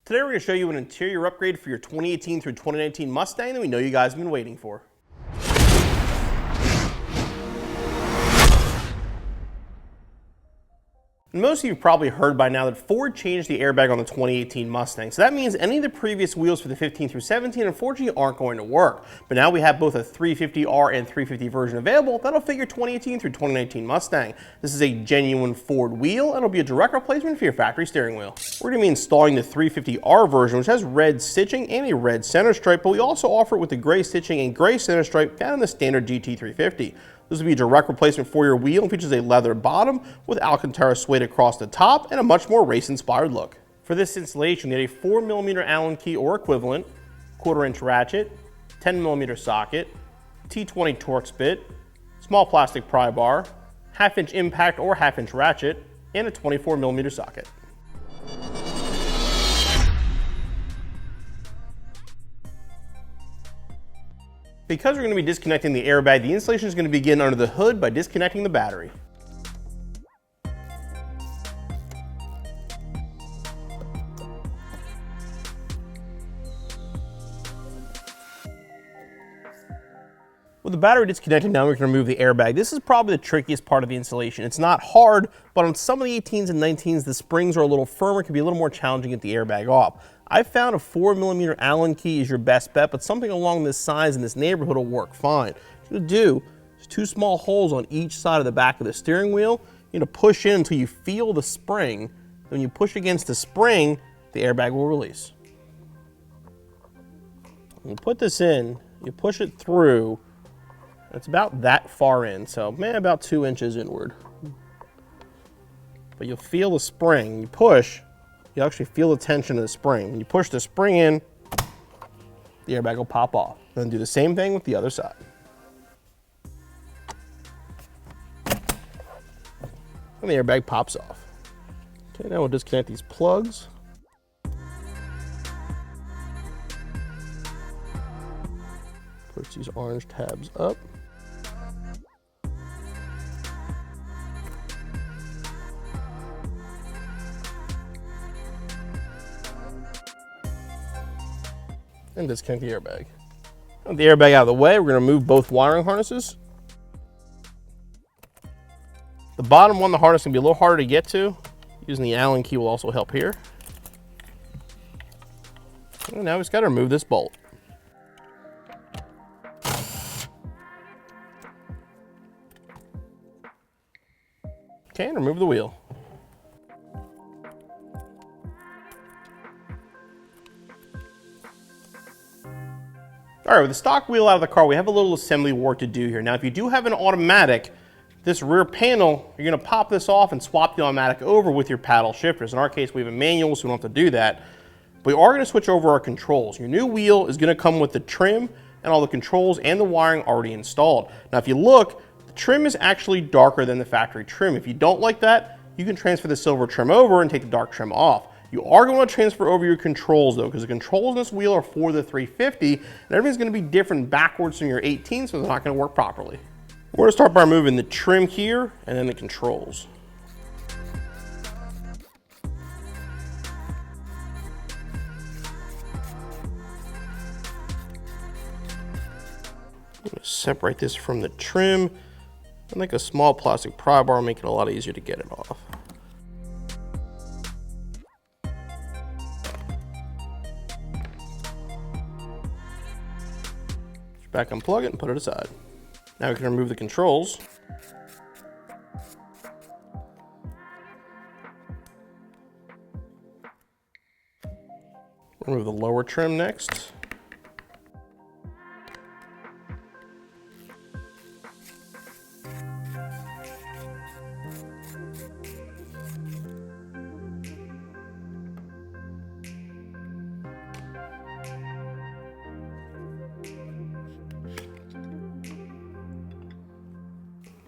Today we're going to show you an interior upgrade for your 2018 through 2019 Mustang that we know you guys have been waiting for. Most of you have probably heard by now that Ford changed the airbag on the 2018 Mustang. So that means any of the previous wheels for the 15 through 17 unfortunately aren't going to work. But now we have both a 350R and 350 version available that'll fit your 2018 through 2019 Mustang. This is a genuine Ford wheel and it'll be a direct replacement for your factory steering wheel. We're going to be installing the 350R version, which has red stitching and a red center stripe, but we also offer it with the gray stitching and gray center stripe found in the standard GT350. This will be a direct replacement for your wheel and features a leather bottom with Alcantara suede across the top and a much more race-inspired look. For this installation, you need a 4mm Allen key or equivalent, 1/4-inch ratchet, 10mm socket, T20 Torx bit, small plastic pry bar, 1/2-inch impact or 1/2-inch ratchet, and a 24mm socket. Because we're going to be disconnecting the airbag, the installation is going to begin under the hood by disconnecting the battery. With the battery disconnected, now we can remove the airbag. This is probably the trickiest part of the installation. It's not hard, but on some of the 18s and 19s, the springs are a little firmer. It can be a little more challenging to get the airbag off. I found a 4mm Allen key is your best bet, but something along this size in this neighborhood will work fine. What you're going to do is 2 small holes on each side of the back of the steering wheel. You're going to push in until you feel the spring. When you push against the spring, the airbag will release. When you put this in, you push it through. It's about that far in, so maybe about 2 inches inward. But you'll feel the spring. You push, you actually feel the tension of the spring. When you push the spring in, the airbag will pop off. Then do the same thing with the other side. And the airbag pops off. Okay, now we'll disconnect these plugs. Push these orange tabs up. And disconnect the airbag. With the airbag out of the way, we're going to remove both wiring harnesses. The bottom one, the harness, can be a little harder to get to. Using the Allen key will also help here. And now we just got to remove this bolt. Okay, and remove the wheel. All right, with the stock wheel out of the car, we have a little assembly work to do here. Now, if you do have an automatic, this rear panel, you're gonna pop this off and swap the automatic over with your paddle shifters. In our case, we have a manual, so we don't have to do that. But we are gonna switch over our controls. Your new wheel is gonna come with the trim and all the controls and the wiring already installed. Now, if you look, the trim is actually darker than the factory trim. If you don't like that, you can transfer the silver trim over and take the dark trim off. You are going to transfer over your controls though, because the controls in this wheel are for the 350, and everything's going to be different backwards from your 18, so it's not going to work properly. We're going to start by removing the trim here and then the controls. I'm going to separate this from the trim, and like a small plastic pry bar will make it a lot easier to get it off. Back unplug it and put it aside. Now we can remove the controls. Remove the lower trim next.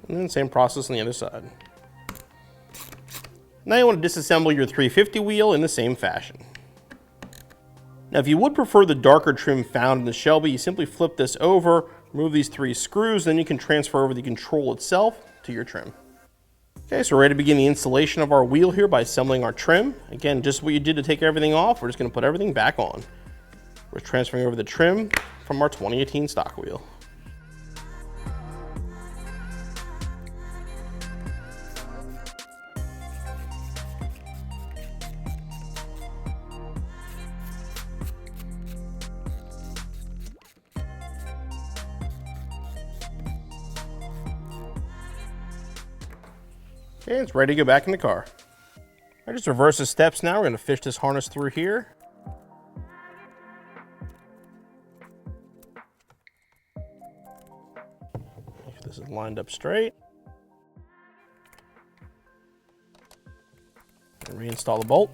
And then same process on the other side. Now you want to disassemble your 350 wheel in the same fashion. Now if you would prefer the darker trim found in the Shelby, you simply flip this over, remove these 3 screws, then you can transfer over the control itself to your trim. Okay, so we're ready to begin the installation of our wheel here by assembling our trim. Again, just what you did to take everything off, we're just going to put everything back on. We're transferring over the trim from our 2018 stock wheel. Okay, it's ready to go back in the car. I just reverse the steps now. We're going to fish this harness through here. Make sure this is lined up straight. And reinstall the bolt.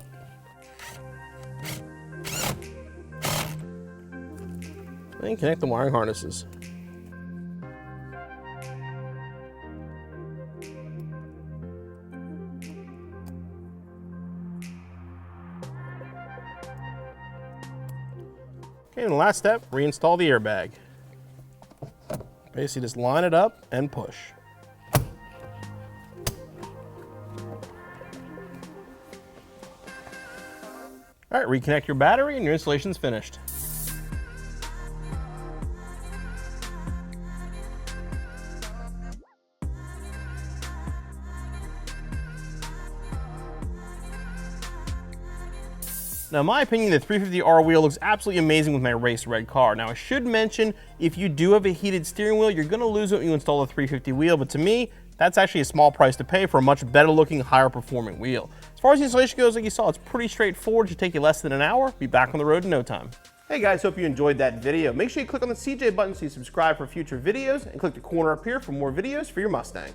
And connect the wiring harnesses. Okay, and the last step, reinstall the airbag. Basically just line it up and push. All right, reconnect your battery and your installation's finished. Now, in my opinion, the 350R wheel looks absolutely amazing with my race red car. Now, I should mention, if you do have a heated steering wheel, you're gonna lose it when you install a 350 wheel, but to me, that's actually a small price to pay for a much better looking, higher performing wheel. As far as the installation goes, like you saw, it's pretty straightforward. It should take you less than an hour. Be back on the road in no time. Hey guys, hope you enjoyed that video. Make sure you click on the CJ button so you subscribe for future videos, and click the corner up here for more videos for your Mustang.